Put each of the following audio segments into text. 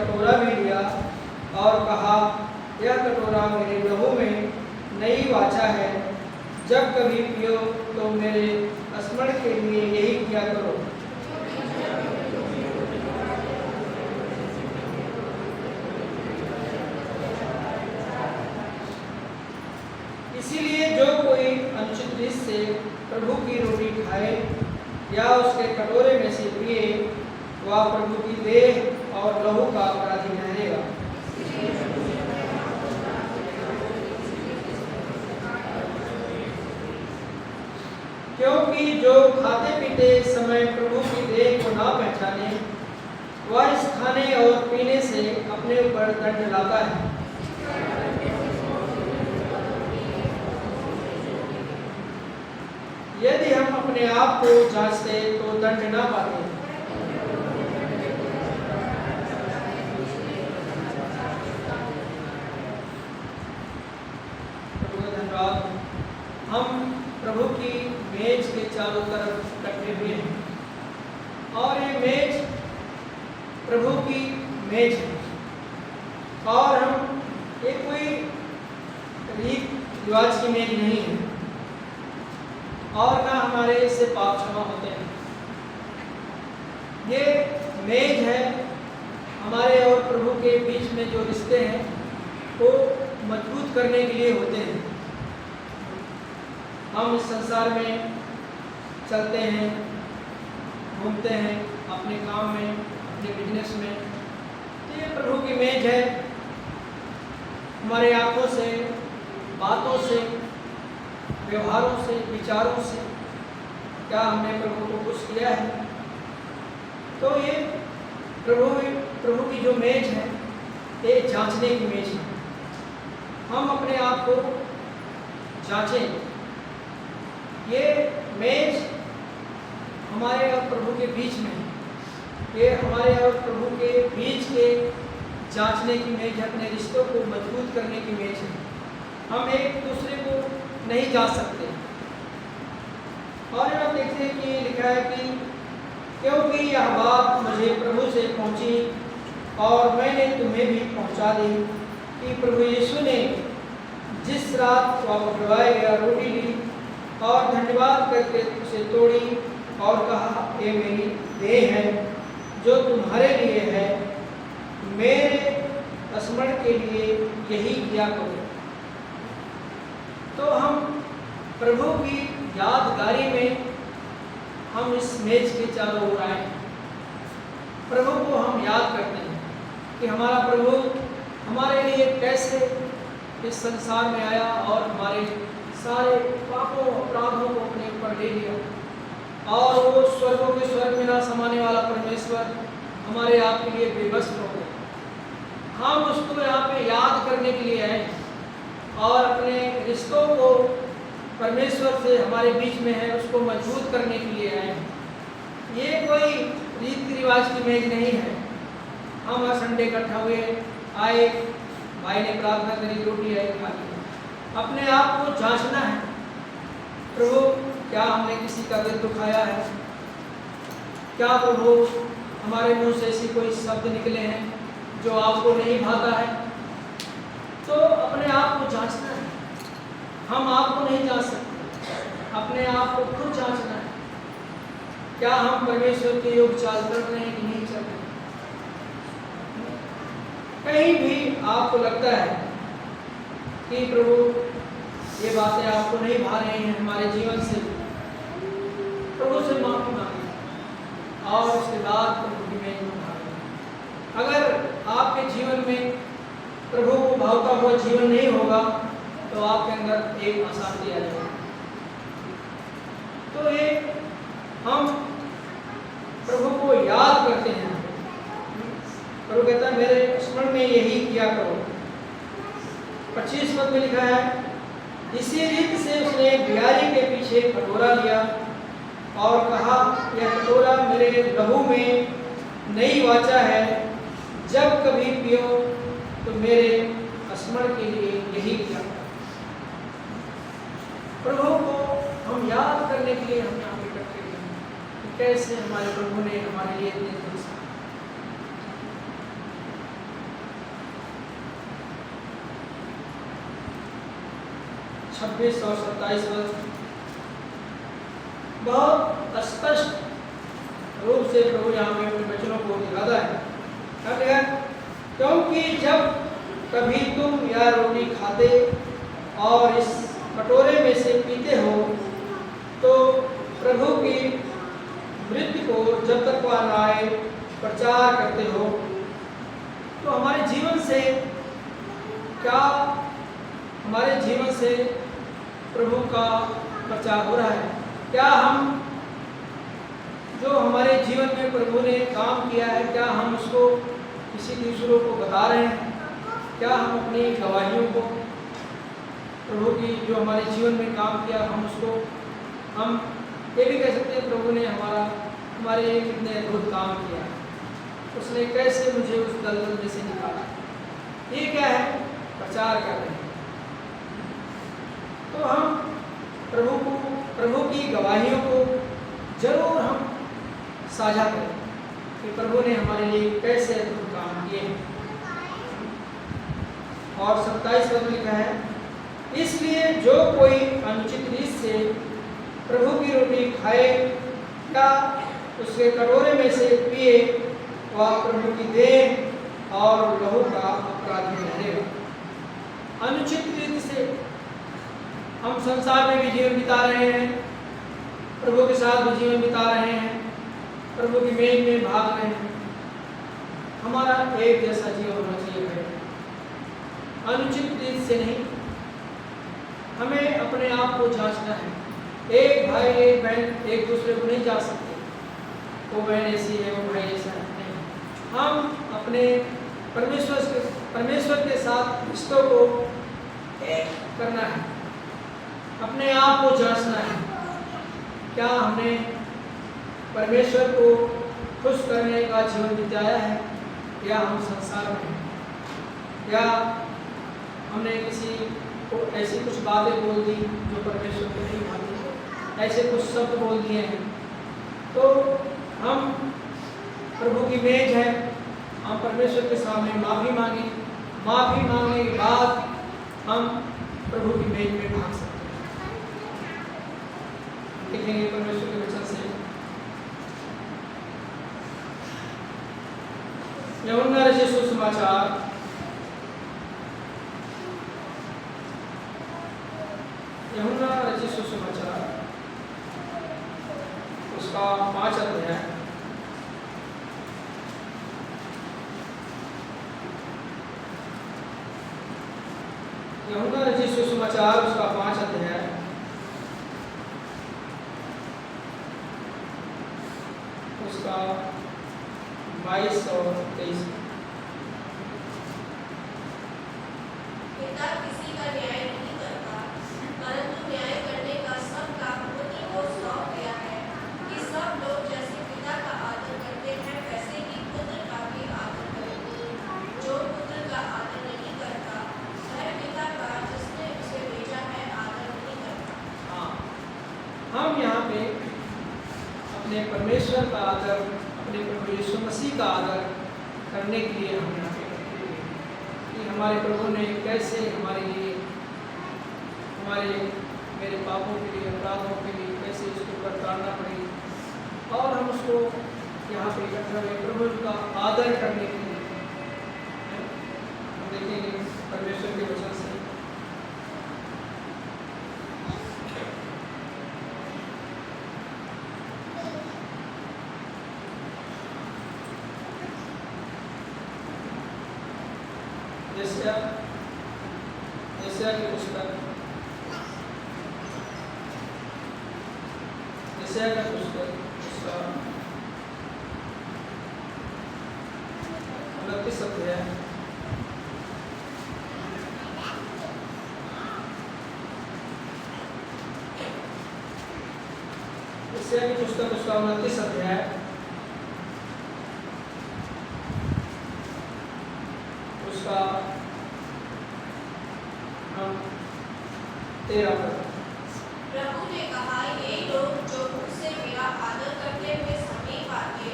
कटोरा भी लिया और कहा, यह कटोरा मेरे लहू में नई वाचा है, जब कभी पियो तो मेरे स्मरण के लिए यही किया करो। इसीलिए जो कोई अनुचित रीत से प्रभु की रोटी खाए या उसके कटोरे में से पिए, वह प्रभु की देह और लहू का अपराधी ठहरेगा। क्योंकि जो खाते पीते समय प्रभु की देह को ना पहचाने, वह इस खाने और पीने से अपने ऊपर दंड लाता है। यदि हम अपने आप को जांचते तो दंड ना पाते। प्रभु का धन्यवाद। हम प्रभु की मेज के चारों तरफ इकट्ठे हुए हैं और ये मेज प्रभु की मेज है और हम ये कोई रीत रिवाज की मेज नहीं है और ना हमारे इससे पाप क्षमा होते हैं। ये मेज है हमारे और प्रभु के बीच में जो रिश्ते हैं वो मजबूत करने के लिए होते हैं। हम इस संसार में चलते हैं, घूमते हैं अपने काम में, अपने बिजनेस में, तो ये प्रभु की मेज है। हमारे आंखों से, बातों से, व्यवहारों से, विचारों से क्या हमने प्रभु को खुश किया है? तो ये प्रभु की जो मेज है ये जांचने की मेज है। हम अपने आप को जांचें। ये मेज हमारे और प्रभु के बीच में है। ये हमारे और प्रभु के बीच के जांचने की मेज है, अपने रिश्तों को मजबूत करने की मेज है। हम एक दूसरे को नहीं जांच सकते। और आप देखते हैं कि लिखा है कि क्योंकि यह बात मुझे प्रभु से पहुंची और मैंने तुम्हें भी पहुंचा दी कि प्रभु यीशु ने जिस रात वह पकड़वाया गया रोटी ली और धन्यवाद करके उसे तोड़ी और कहा, ये मेरी देह है जो तुम्हारे लिए है, मेरे स्मरण के लिए यही किया करो। तो हम प्रभु की यादगारी में हम इस मेज के चारों ओर आए। प्रभु को हम याद करते हैं कि हमारा प्रभु हमारे लिए कैसे इस संसार में आया और हमारे सारे पापों अपराधों को अपने ऊपर ले लिया और वो स्वर्गों के स्वर्ग में ना समाने वाला परमेश्वर हमारे आप के लिए बेबस हो गए। हम उसको यहाँ पे याद करने के लिए आए और अपने रिश्तों को परमेश्वर से हमारे बीच में है उसको मजबूत करने के लिए आए। ये कोई रीति रिवाज की मेज नहीं है। हम हर संडे इकट्ठा हुए, आए, भाई ने प्रार्थना करी, रोटी आई, खा ली। अपने आप को जांचना है। प्रभु क्या हमने किसी का दिल दुखाया है? क्या प्रभु हमारे मुंह से ऐसी कोई शब्द निकले हैं जो आपको नहीं भाता है? तो अपने आप को जांचना है। हम आपको नहीं जांच सकते, अपने आप को खुद जांचना है। क्या हम परमेश्वर के योग चाल कर रहे हैं कि नहीं चल रहे? कहीं भी आपको लगता है कि प्रभु ये बातें आपको नहीं भा रही हैं हमारे जीवन से, प्रभु से माफी मांगे और उसके बाद प्रभु की मेज में भागे। अगर आपके जीवन में प्रभु को भावता हुआ जीवन नहीं होगा तो आपके अंदर एक अशांति आ जाएगी। तो ये हम प्रभु को याद करते हैं। प्रभु कहता है मेरे स्मरण में यही किया करो। 25 पद में लिखा है, इसी रीत से उसने बिहारी के पीछे कटोरा लिया और कहा, यह कटोरा मेरे लहू में नई वाचा है, जब कभी पियो तो मेरे स्मरण के लिए यही किया। प्रभु को हम याद करने के लिए हम यहाँ पे इकट्ठे हुए हैं कि कैसे हमारे प्रभु ने हमारे लिए इतने 26 और 27 वर्ष बहुत स्पष्ट रूप से प्रभु यहाँ में अपने वचनों को दिखाता है। क्या लिखा? क्योंकि जब कभी तुम यह रोटी खाते और इस कटोरे में से पीते हो तो प्रभु की मृत्यु को जब तक वह न आए प्रचार करते हो। तो हमारे जीवन से क्या, हमारे जीवन से प्रभु का प्रचार हो रहा है? क्या हम जो हमारे जीवन में प्रभु ने काम किया है, क्या हम उसको किसी दूसरों को बता रहे हैं? क्या हम अपनी गवाहियों को, प्रभु की जो हमारे जीवन में काम किया, हम उसको, हम ये भी कह सकते हैं प्रभु ने हमारे लिए कितने अद्भुत काम किया, उसने कैसे मुझे उस दलदल में से निकाला। ये क्या है? प्रचार कर रहे हैं। तो हम प्रभु की गवाहियों को जरूर हम साझा करें कि प्रभु ने हमारे लिए कैसे अद्भुत काम किए हैं। और 27 पद में लिखा है, इसलिए जो कोई अनुचित रीत से प्रभु की रोटी खाए या उसके कटोरे में से पिए वह प्रभु की देह और लहू का अपराधी ठहरेगा। अनुचित रीति से हम संसार में भी जीवन बिता रहे हैं, प्रभु के साथ भी जीवन बिता रहे हैं, प्रभु की मेज में भाग रहे हैं, हमारा एक जैसा जीवन होना चाहिए। अनुचित रीति से नहीं, हमें अपने आप को जांचना है। एक भाई एक बहन एक दूसरे को नहीं जा सकते, वो बहन ऐसी है वो भाई ऐसा है, नहीं। हम अपने परमेश्वर के साथ रिश्तों को एक करना है, अपने आप को जांचना है। क्या हमने परमेश्वर को खुश करने का जीवन बिताया है या हम संसार में हैं? या हमने किसी को ऐसी कुछ बातें बोल दी जो परमेश्वर को नहीं भाती, ऐसे कुछ शब्द बोल दिए हैं। तो हम, प्रभु की मेज है, हम परमेश्वर के सामने माफ़ी मांगे, माफ़ी मांगने के बाद हम प्रभु की मेज में भाग सकते हैं। देखेंगे परमेश्वर के वचन से यूहन्ना रचित सुसमाचार उसका 5 अध्याय यूहन्ना रचित सुसमाचार उसका 5 अध्याय उसका 22 और 23। पिता किसी का न्याय नहीं करता, परंतु न्याय करने का सब काम उन्हीं को सौंप दिया है कि सब लोग जैसे पिता का आदर करते हैं वैसे ही पुत्र का भी आदर करें। जो पुत्र का आदर नहीं करता वह पिता का जिसने उसे भेजा है आदर नहीं करता। हाँ, हम यहाँ पे अपने परमेश्वर का आदर, अपने प्रभु यीशु मसीह का आदर करने के लिए हम यहाँ पे कि हमारे प्रभु ने कैसे हमारे लिए, मेरे पापों के लिए, अपराधों के लिए कैसे इसको करना पड़ी, और हम उसको यहाँ पे इकट्ठा हुए प्रभु का आदर करने के लिए। हम देखेंगे परमेश्वर के वचन से यशायाह की पुस्तक, यशायाह का पुस्तक उसका 29 अध्याय यशायाह की पुस्तक उसका 29 अध्याय उसका 13 पद। प्रभु ने कहा, ये लोग जो मुझसे मेरा आदर करते हुए समीप आते,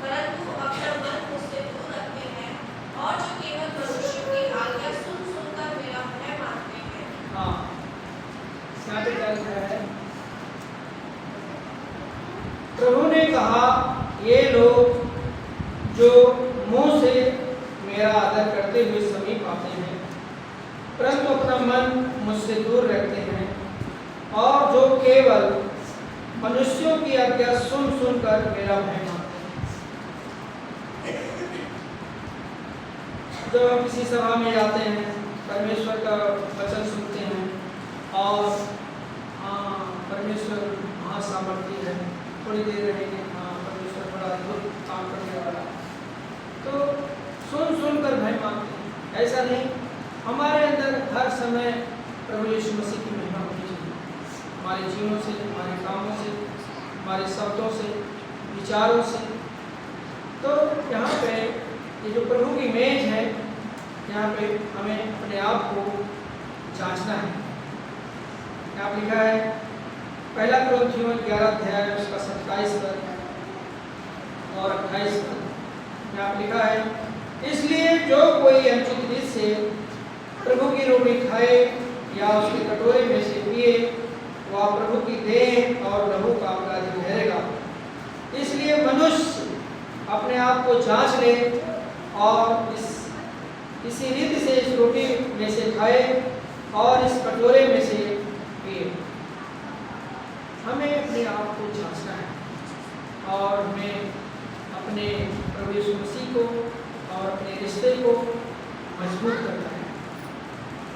परंतु अपना मन मुझसे दूर रखते हैं, और जो केवल मनुष्य की आज्ञा सुन सुनकर मेरा भय मानते हैं। हाँ, मुंह से मेरा आदर करते हुए समीप आते हैं, परंतु अपना मन मुझसे दूर रखते हैं, और जो केवल मनुष्यों की आज्ञा सुन सुनकर मेरा भय मानते हैं। जब हम किसी सभा में जाते हैं, परमेश्वर का वचन सुनते हैं और परमेश्वर महासामर्थी है, थोड़ी देर रहेंगे, परमेश्वर बड़ा अद्भुत काम करने वाला, तो सुन सुनकर भय मानते हैं। ऐसा नहीं, हमारे अंदर हर समय प्रभु यीशु मसीह की महिमा होनी चाहिए, हमारे जीवनों से, हमारे कामों से, हमारे शब्दों से, विचारों से। तो यहाँ पे ये जो प्रभु की मेज है, यहाँ पे हमें अपने आप को जांचना है। यहाँ लिखा है पहला कुरिन्थियों 11 अध्याय उसका 27 पद और 28 पद। यहाँ लिखा है, इसलिए जो कोई अनुचित रीत से प्रभु की रोटी खाए या उसके कटोरे में से पिए, वह प्रभु की देह और लहू का अपराधी ठहरेगा। इसलिए मनुष्य अपने आप को जांच ले और इसी रीति से इस रोटी में से खाए और इस कटोरे में से पिए। हमें अपने आप को जांचना है और हमें अपने प्रभु यीशु मसीह को और अपने रिश्ते को मजबूत करना है।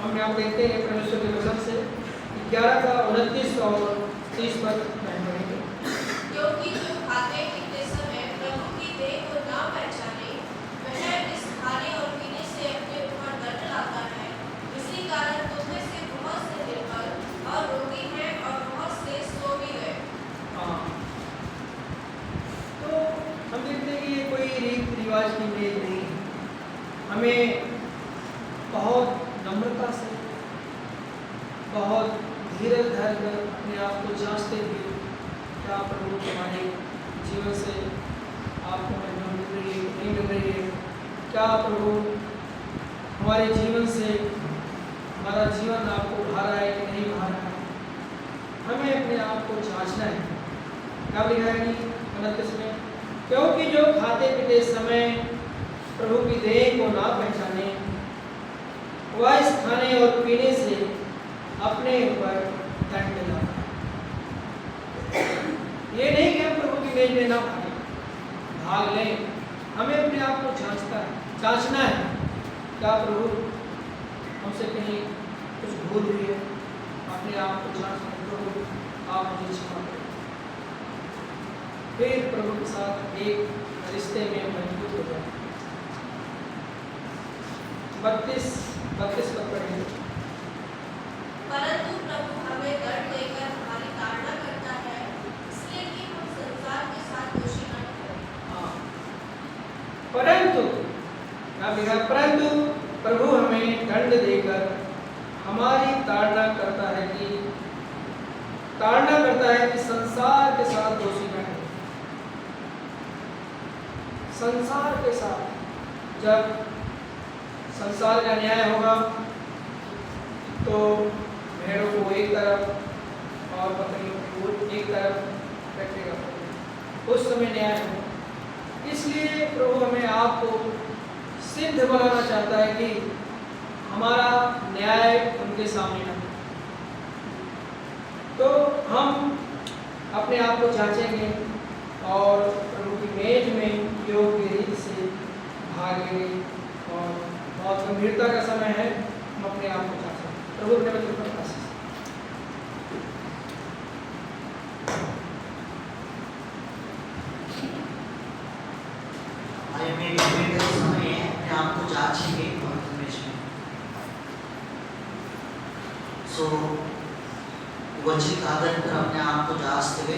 हम यहाँ देखते हैं परमेश्वर के वचन से 11 का 29 और 30 पद पढ़ेंगे। क्योंकि जो खाते पीते समय प्रभु की देह को न पहचाने, वह इस खाने और पीने से अपने ऊपर दंड लाता है। इसी कारण तुम में से बहुत से निर्बल और रोगी हैं और बहुत से सो भी गए। तो हम देखते हैं कि ये कोई रीत रिवाज की मेज नहीं है। हमें बहुत नम्रता से, बहुत धीरज धर कर अपने आप को जांचते हुए, क्या प्रभु हमारे जीवन से आपको महिमा मिल रही है, नहीं मिल रही है? क्या प्रभु हमारे जीवन से हमारा जीवन आपको भा रहा है कि नहीं भा रहा है? हमें अपने आप को जांचना है। क्या लिखा है कि 29 में, क्योंकि जो खाते पीते समय प्रभु की देह को ना पहचाने, वह इस खाने और पीने से अपने ऊपर दंड लाता है। ये नहीं कि हम प्रभु की मेज में ना भाग लें, हमें अपने आप को जांचना है। क्या प्रभु हमसे कहीं कुछ भूल हुई है? अपने आप को जांचना है, प्रभु आप मुझे क्षमा करें। फिर प्रभु के साथ एक रिश्ते में मजबूत हो जाए। 32 पद पढ़ेंगे। परंतु प्रभु हमें दंड देकर हमारी ताड़ना करता है, इसलिए कि हम संसार के साथ दोषी न ठहरें। परंतु प्रभु हमें दंड देकर हमारी ताड़ना करता है कि संसार के साथ दोषी न ठहरें। संसार के साथ, जब संसार का न्याय होगा तो भेड़ों को एक तरफ और बकरियों को एक तरफ रखेगा, उस समय न्याय होगा। इसलिए प्रभु हमें आपको सिद्ध बनाना चाहता है कि हमारा न्याय उनके सामने ना हो। तो हम अपने आप को जांचेंगे और प्रभु की मेज में योग्य रीति से भाग लेंगे। और बहुत गंभीरता का समय है, हम अपने आप को जांचें। प्रभु अपने वचन पर आशीष। समय है, अपने आप को जांचेंगे और वचिक आदर पर अपने आप को जांचते हुए